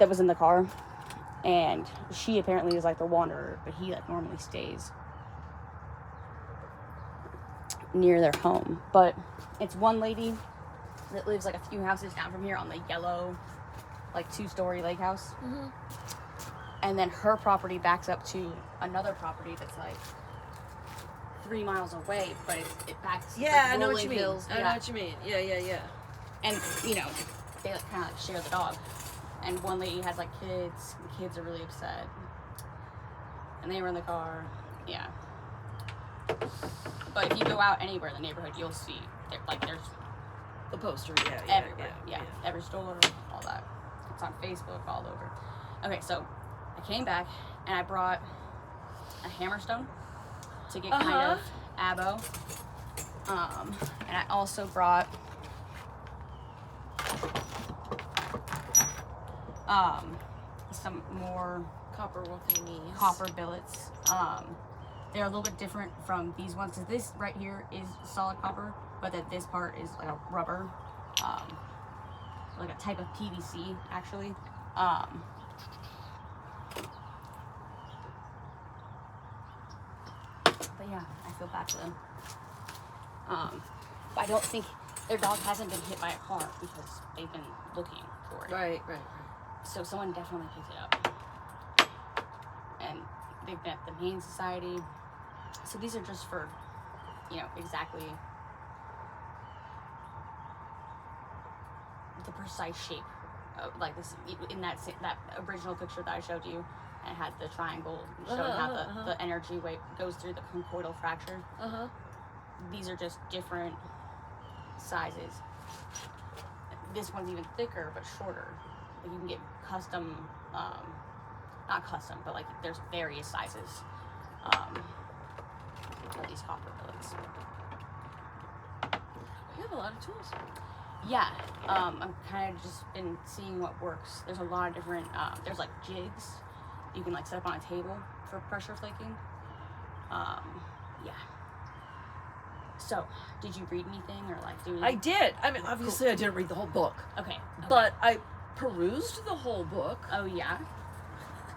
that was in the car, and she apparently is like the wanderer, but he like normally stays near their home. But it's one lady that lives like a few houses down from here on the yellow, like 2-story lake house. Mm-hmm. And then her property backs up to another property that's like 3 miles away, but it backs. Yeah, like, I know what you mean. hills. I know what you mean. Yeah. And you know, they like kind of like share the dog. And one lady has like kids. And kids are really upset. And they were in the car. Yeah. But if you go out anywhere in the neighborhood, you'll see there's the poster. Yeah. Everywhere. Yeah. Every store, all that. It's on Facebook, all over. Okay, so I came back and I brought a hammerstone to get kind of abo. And I also brought some more copper thingies. Copper billets. They're a little bit different from these ones. So this right here is solid copper, but that this part is like a rubber, like a type of PVC actually. But yeah, I feel bad for them. But I don't think their dog hasn't been hit by a car because they've been looking for it. Right. So someone definitely picked it up. And they've been at the Humane Society. So these are just for, you know, exactly the precise shape of, like this, in that original picture that I showed you, and it had the triangle showing how the energy wave goes through the conchoidal fracture. These are just different sizes. This one's even thicker but shorter. Like you can get custom, not custom, but like there's various sizes of these copper billets. You have a lot of tools. Yeah, I'm kind of just been seeing what works. There's a lot of different, there's like jigs you can like set up on a table for pressure flaking. Yeah. So, did you read anything or like do anything? I did. I mean, obviously I didn't read the whole book. Okay. But I perused the whole book. Oh yeah?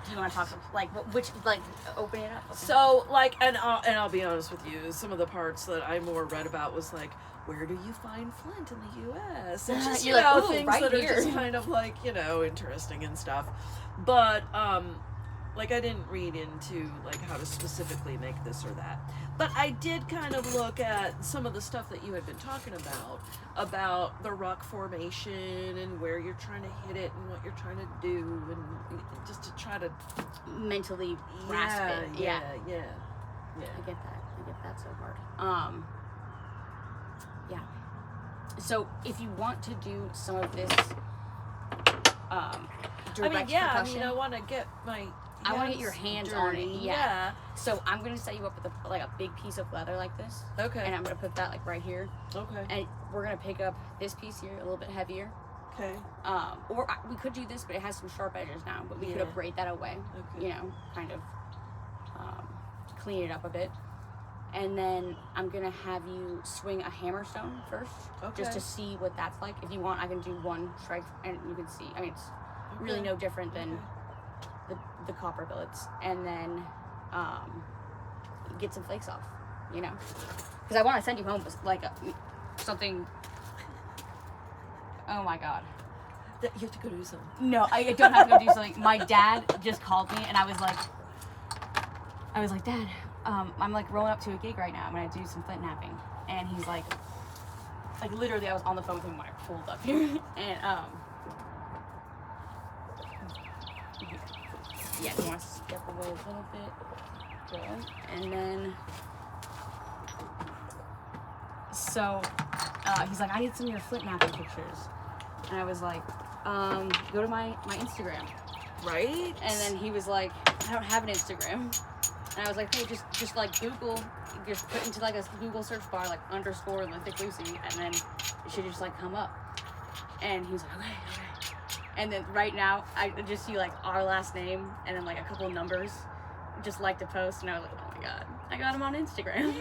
Do you want to talk, like, which, like, open it up? Okay. So, like, and I'll be honest with you, some of the parts that I more read about was like, where do you find Flint in the U.S.? And just, you know, things right that here. are just kind of like, you know, interesting and stuff. But, like, I didn't read into, like, how to specifically make this or that. But I did kind of look at some of the stuff that you had been talking about the rock formation and where you're trying to hit it and what you're trying to do, and just to try to mentally grasp it. Yeah. I get that so hard. Yeah. So if you want to do some of this, direct percussion, I want to get my. I want to get your hands on it. Yeah. So I'm gonna set you up with a big piece of leather like this. Okay. And I'm gonna put that like right here. Okay. And we're gonna pick up this piece here, a little bit heavier. Okay. Or we could do this, but it has some sharp edges now. But we could abrade that away. Okay. You know, kind of clean it up a bit. And then I'm gonna have you swing a hammerstone first, just to see what that's like. If you want, I can do one strike, and you can see. I mean, it's really no different than the copper billets. And then get some flakes off, you know, because I want to send you home with like something. Oh my God. You have to go do something. No, I don't have to go do something. My dad just called me, and I was like, Dad, I'm like rolling up to a gig right now. I'm gonna do some Flint napping, and he's like literally, I was on the phone with him when I pulled up here, and yeah, you want to step away a little bit, good, and then so he's like, I need some of your Flint napping pictures, and I was like, go to my Instagram, right? And then he was like, I don't have an Instagram. And I was like, hey, just like Google, just put into like a Google search bar, like underscore and Thick Lucy, and then it should just like come up. And he was like, okay. And then right now, I just see like our last name and then like a couple of numbers, just like to post, and I was like, oh my God, I got him on Instagram.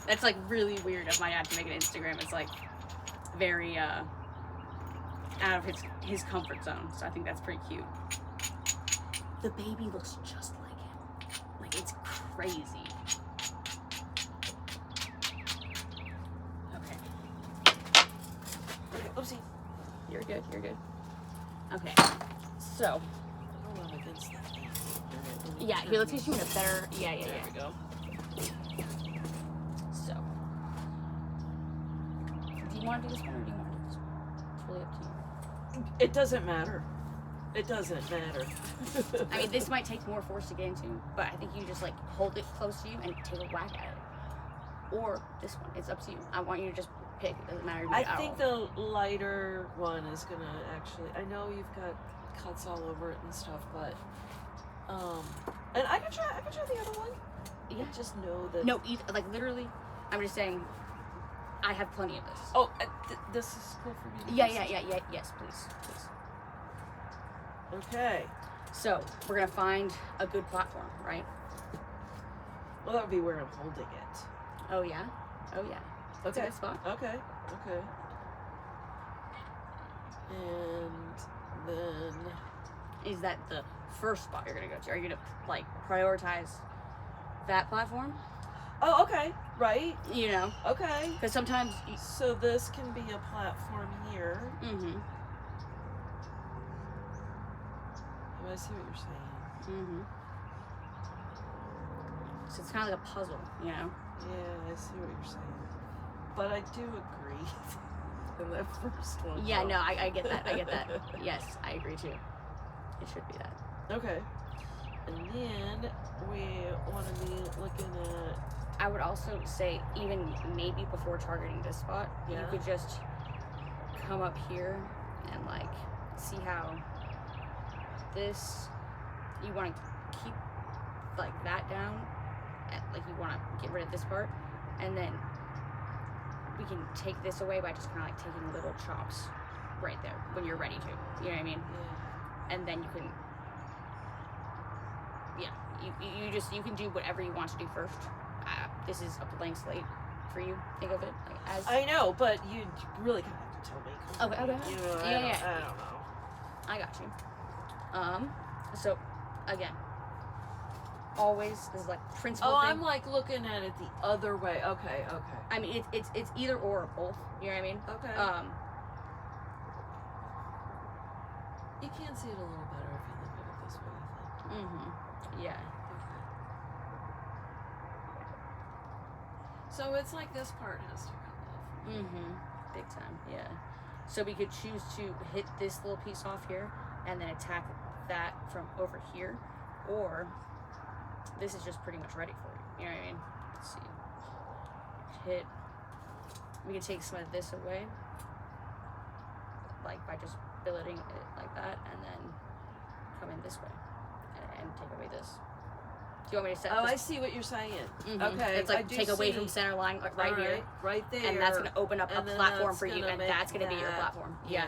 That's like really weird of my dad to make an Instagram. It's like very, out of his comfort zone. So I think that's pretty cute. The baby looks just like him. Like, it's crazy. Okay. Oopsie. You're good. Okay. So. Oh, I'm against that. Yeah, here, let's get you in a better. Yeah. There we go. So. Do you want to do this one or do you want to do this one? It's really up to you. It doesn't matter. It doesn't matter. I mean, this might take more force to get into, but I think you just like hold it close to you and take a whack at it. Or this one. It's up to you. I want you to just pick. It doesn't matter. I think the lighter one is gonna actually. I know you've got cuts all over it and stuff, but and I could try the other one. Yeah. Just know that. No, like literally, I'm just saying. I have plenty of this. Oh, this is cool for me. Yeah. Yes, please. Okay. So we're gonna find a good platform, right? Well, that would be where I'm holding it. Oh yeah. That's a good spot. Okay. And then. Is that the first spot you're gonna go to? Are you gonna like prioritize that platform? Oh, okay. Right. You know. Okay. Because sometimes. So this can be a platform here. Mm-hmm. Oh, I see what you're saying. Mm-hmm. So it's kind of like a puzzle, you know? Yeah, I see what you're saying. But I do agree in that first one. Yeah, no, I get that. Yes, I agree too. It should be that. Okay. And then we want to be looking at... I would also say, even maybe before targeting this spot, you could just come up here and like see how this, you want to keep like that down, like you want to get rid of this part, and then we can take this away by just kind of like taking little chops right there when you're ready to, you know what I mean? Yeah. And then you can, you can do whatever you want to do first. This is a blank slate for you. Think of it like as. I know, but you really kind of have to tell me. Okay. You know, I don't know. I got you. So again, always is like principle. Oh, thing. I'm like looking at it the other way. Okay. I mean, it's either or both. You know what I mean? Okay. You can see it a little better if you look at it this way, I think. Mm-hmm. Yeah. So it's like this part has to come off. Mm-hmm. Big time, yeah. So we could choose to hit this little piece off here and then attack that from over here, or this is just pretty much ready for you. You know what I mean? Let's see. We can take some of this away, like by just billeting it like that, and then come in this way and take away this. Do you want me to set Oh, this? I see what you're saying. Mm-hmm. Okay. It's like take away from center line right here. Right there. And that's going to open up a platform for you, and make that's going to be your platform. Yeah.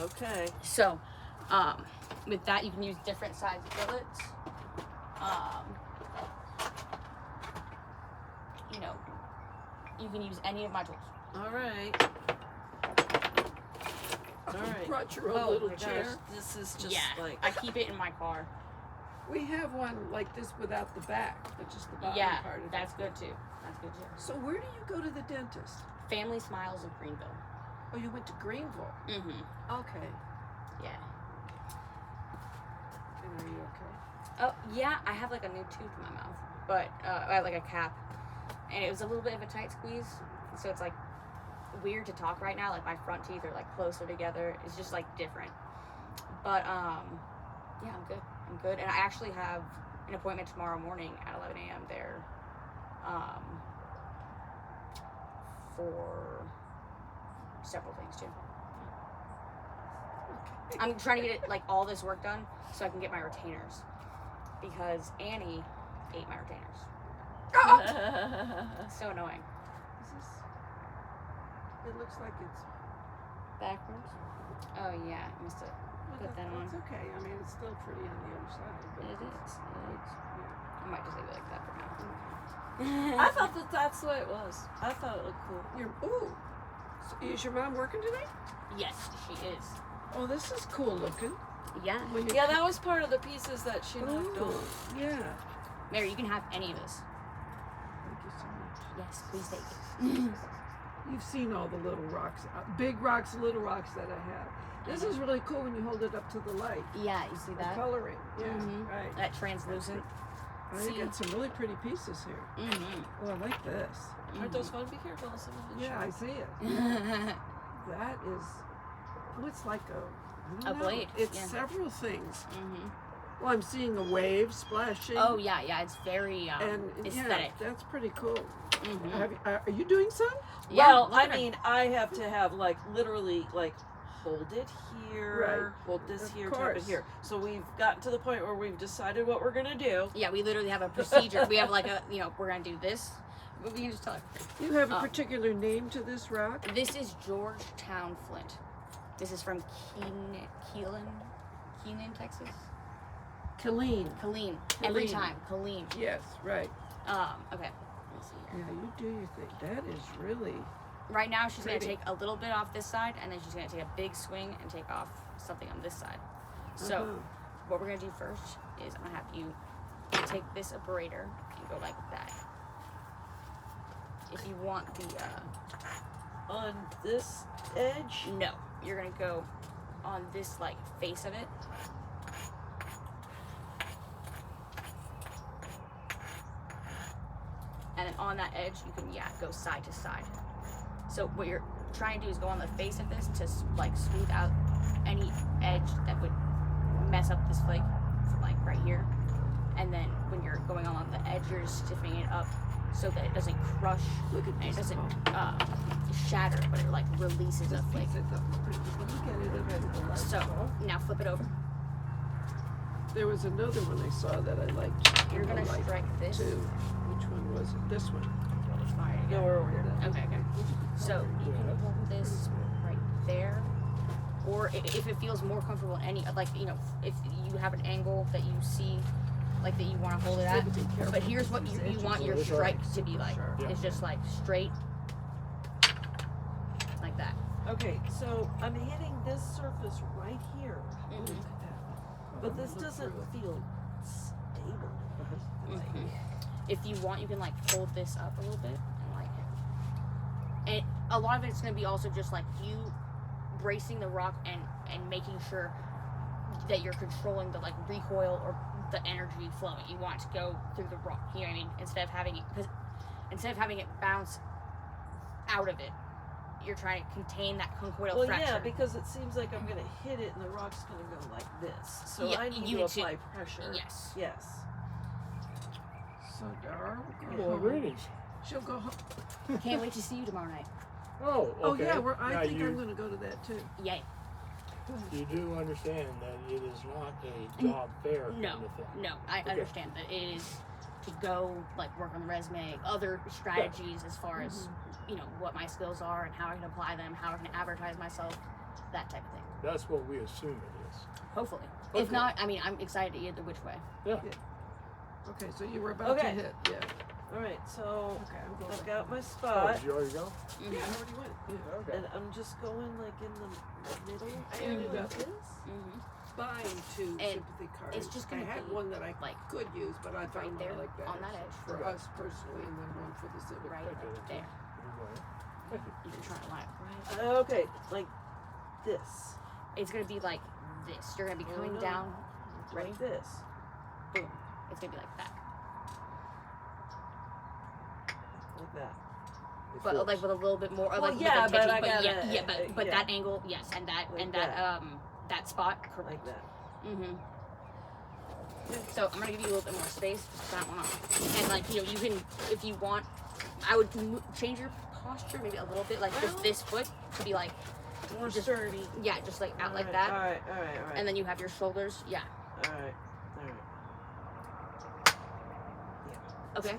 Okay. So, with that, you can use different size billets. You know, you can use any of my tools. All right. You brought your own little chair. Gosh, this is just like... I keep it in my car. We have one like this without the back, but just the bottom part of that's it. good too. That's good too. So where do you go to the dentist? Family Smiles of Greenville. Oh, you went to Greenville. Mm-hmm. Okay. Yeah. And are you okay? Oh, yeah, I have like a new tooth in my mouth, but I have like a cap, and it was a little bit of a tight squeeze, so it's like weird to talk right now. Like my front teeth are like closer together. It's just like different. But yeah, I'm good, and I actually have an appointment tomorrow morning at 11 a.m. there, for several things too. Okay. I'm trying to get it, like all this work done so I can get my retainers, because Annie ate my retainers. So annoying. It looks like it's Backwards? Oh yeah, I must have put that on. It's okay. I mean, it's still pretty on the other side. But It is. yeah. I might just leave it like that for now. I thought that's the way it was. I thought it looked cool. Ooh. So is your mom working today? Yes, she is. Oh, this is cool looking. Yeah. When you- Yeah, that was part of the pieces that she knocked Oh, off. yeah. Mary, you can have any of this. Thank you so much. Yes, please take it. You've seen all the little rocks, big rocks, little rocks that I have. This is really cool when you hold it up to the light. Yeah, you see The that? coloring. Yeah, Mhm. right. That translucent. Oh, you got some really pretty pieces here. Mm-hmm. Oh, I like this. Aren't those fun? Be careful. Someone will Yeah, I shoot. see it. That is, oh, it's like I don't A know. blade, It's yeah. several things. Mm-hmm. Well, I'm seeing a wave splashing. Oh yeah, yeah. It's very And aesthetic. yeah, that's pretty cool. Mm-hmm. Are you doing some? Well, I mean, I have to have like literally like hold it here, Right. hold this Of here, tap it course. here. So we've gotten to the point where we've decided what we're gonna do. Yeah, we literally have a procedure. We have like we're gonna do this. We can just tell her. You have a particular name to this rock? This is Georgetown Flint. This is from Keenan, Texas. Killeen. Killeen. Every Killeen. time. Killeen. Yes, right. Okay. Let's see here. Yeah, you do your thing. That is really. Right now, she's going to Pretty. take a little bit off this side, and then she's going to take a big swing and take off something on this side. So, Uh-huh. what we're going to do first is I'm going to have you take this abrader and go like that. If you want the, On this edge. no, you're going to go on this, like, face of it. And then on that edge, you can, go side to side. So what you're trying to do is go on the face of this to like smooth out any edge that would mess up this flake from like right here. And then when you're going on the edge, you're just stiffening it up so that it doesn't crush Look at and it this. doesn't shatter, but it like releases the flake. Look at it available. So now flip it over. There was another one I saw that I liked. You're gonna I liked strike this. too. Which one was it? This one. No, we're over here. Okay. So you can hold this right there, or if it feels more comfortable in any, like if you have an angle that you see, like that you want to hold it at. But here's what you want your strike to be like. It's just like straight, like that. Okay, so I'm hitting this surface right here, but this doesn't feel stable. If you want, you can like fold this up a little bit and like, and a lot of it's gonna be also just like you bracing the rock and making sure that you're controlling the like recoil or the energy flowing. You want it to go through the rock. You know what I mean? Instead of having it bounce out of it, you're trying to contain that conchoidal Well, fracture. yeah, because it seems like I'm gonna hit it and the rock's gonna go like this. So Yeah, I need you to need to- apply pressure. Yes. Yes. So Dara will go Well, home. greetings. She'll go home. Can't wait to see you tomorrow night. Oh, Oh okay. yeah, I Now think you, I'm going to go to that too. Yay. you do understand that it is not a job fair No, kind of thing. no, I understand that it is to go like work on the resume, other strategies as far as what my skills are and how I can apply them, how I can advertise myself, that type of thing. That's what we assume it is. Hopefully, if Okay. not, I mean, I'm excited either which way. Yeah. Okay, so you were about to Okay. hit. Yeah. All right, so Okay, I'm going. I've got my Oh, spot, did you already go? Yeah, I already went. Yeah. Okay. and I'm just going like in the middle. And you like got this. Buying two And sympathy cards. it's just gonna I had be, one that I like, could use, but I found one there, I like better. on that edge. For Right. us personally, and then one for the civic. Right center. there. You're going. You can try to line it right. Okay, like this. It's gonna be like this. You're gonna be coming no. down. Ready? Like this. Boom. It's gonna be like that. Like that. It But flips. like with a little bit more, Well, like yeah, with but intention, I gotta, yeah, but yeah. that angle, yes, and that Like and that that spot, correct. Like that. So I'm gonna give you a little bit more space, just that one off, and like you can, if you want, I would change your posture maybe a little bit, like just this foot to be like, More just sturdy. yeah, just like out like All that, right. and then you have your shoulders, yeah, All right. okay.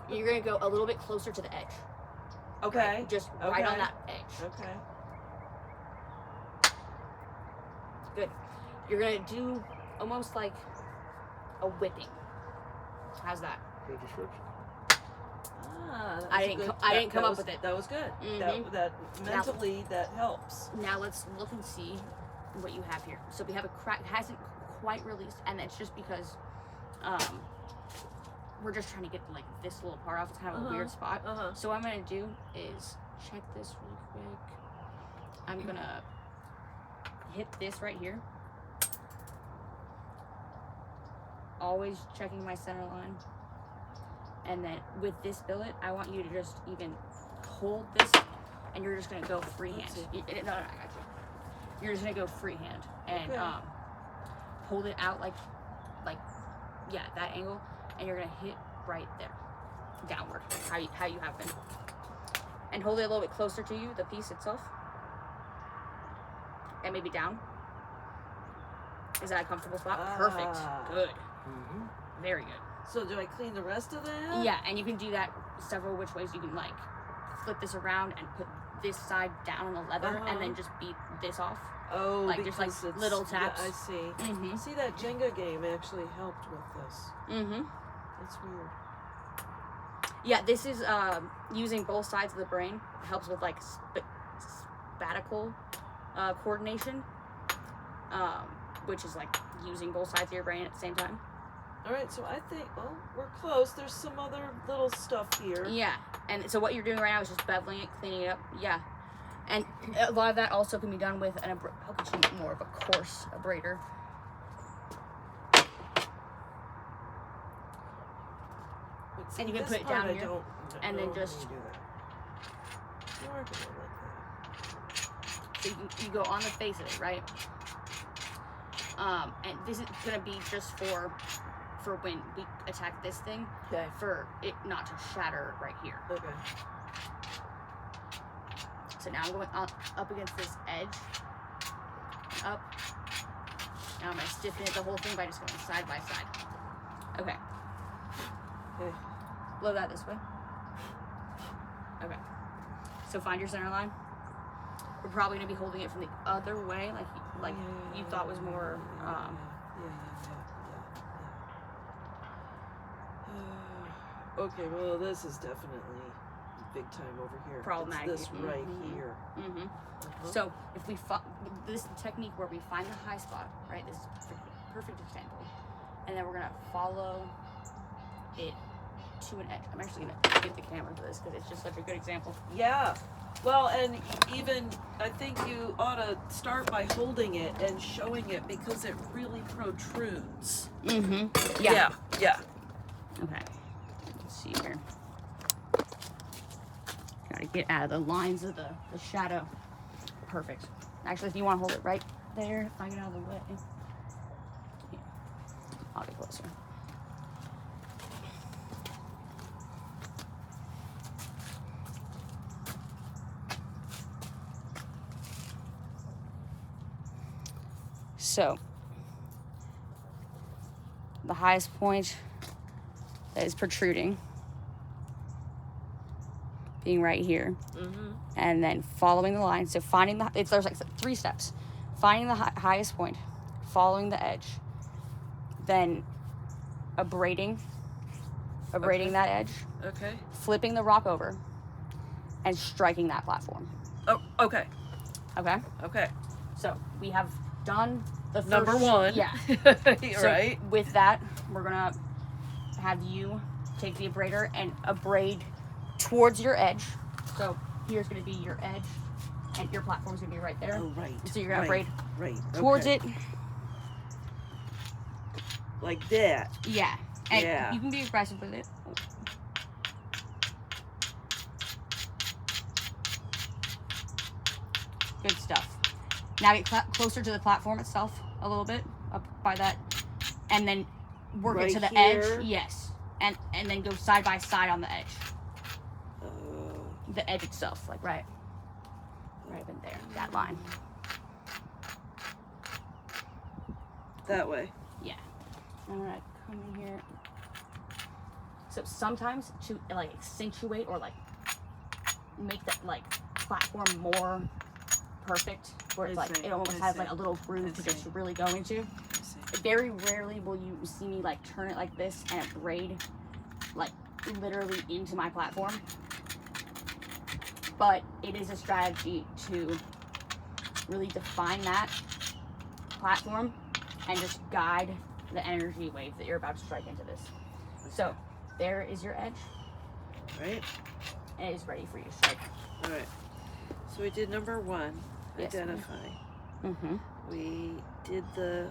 You're gonna go a little bit closer to the edge, Okay. just right on Okay. that edge. Okay. Good. You're gonna do almost like a whipping. How's that? Good description. Ah, I didn't come up with it. That was good. Mhm. That mentally that helps. Now let's look and see what you have here. So we have a crack, hasn't quite released, and it's just because we're just trying to get like this little part off. It's kind of a weird spot. So what I'm gonna do is check this really quick. I'm gonna hit this right here. Always checking my center line. And then with this billet, I want you to just even hold this, and you're just gonna go freehand. No, I got you. You're just gonna go freehand and hold it out like yeah, that angle, and you're gonna hit right there, downward, how you have been, and hold it a little bit closer to you, the piece itself, and maybe down. Is that a comfortable spot? Perfect. Good. Very good. So do I clean the rest of that? Yeah, and you can do that several which ways. You can like flip this around and put this side down on the leather, and then just beat this off. Oh, like just like little taps. Yeah, I see. See, that Jenga game actually helped with this. That's weird. Yeah, this is using both sides of the brain. It helps with like spatial coordination, which is like using both sides of your brain at the same time. All right, so I think, well, we're close. There's some other little stuff here. Yeah, and so what you're doing right now is just beveling it, cleaning it up. Yeah, and a lot of that also can be done with an I'll get you more of a coarse abrader. But see, And you can this put it part down I here, don't and know then just how you do that. Mark it like so you go on the face of it, right? And this is gonna be just for when we attack this thing, for it not to shatter right here. Okay. So now I'm going up against this edge, up. Now I'm gonna stiffen it the whole thing by just going side by side. Okay. Okay. Blow that this way. Okay. So find your center line. We're probably gonna be holding it from the other way, like you thought was more. Okay, well, this is definitely big time over here. Problematic. It's this right here. So if we this technique where we find the high spot, right? This is perfect example, and then we're gonna follow it to an edge. I'm actually gonna get the camera for this because it's just such a good example. Yeah. Well, and even I think you ought to start by holding it and showing it because it really protrudes. Yeah. Yeah. Okay. Let's see here. Gotta get out of the lines of the shadow. Perfect. Actually, if you want to hold it right there, if I get out of the way. Yeah. I'll get closer. So, the highest point that is protruding being right here, and then following the line. So finding there's like 3 steps: finding the highest point, following the edge, then abrading that edge, flipping the rock over, and striking that platform. Oh, okay. Okay. So we have done the first, number 1. Yeah. So right. with that, we're gonna have you take the abrader and abrade towards your edge. So here's gonna be your edge, and your platform's gonna be right there. Oh, right. So you're gonna abrade towards it. Like that. Yeah. And you can be aggressive with it. Good stuff. Now get closer to the platform itself a little bit, up by that, and then work it to the here? edge. Yes. And then go side by side on the edge. The edge itself, like right up in there, that line. That way. Yeah. I'm gonna come in here. So sometimes to like accentuate or like make that like platform more perfect, where it's like it almost has like a little groove to just really go into. Very rarely will you see me like turn it like this and abrade like literally into my platform. but it is a strategy to really define that platform and just guide the energy wave that you're about to strike into this. So there is your edge. Right. And it is ready for you to strike. All right. So we did number 1, Yes, identify. Mm-hmm. We did the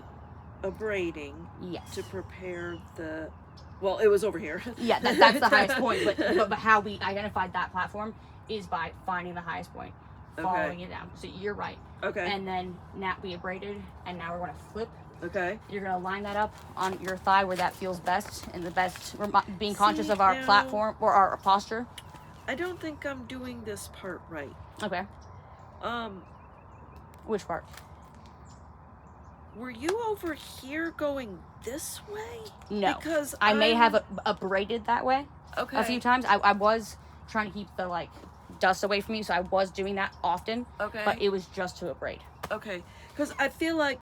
abrading Yes. to prepare the. Well, it was over here. Yeah, that's the highest point. But how we identified that platform is by finding the highest point, following it down. So you're right. Okay. And then now we abraded, and now we're going to flip. Okay. You're going to line that up on your thigh where that feels best, and the best. We're being conscious See, of our now- platform or our posture. I don't think I'm doing this part right. Okay. Which part? Were you over here going this way? No. Because I may I'm- have abraded that way Okay. a few times. I was trying to keep the dust away from me, so I was doing that often. Okay. But it was just to abrade. Okay. Because I feel like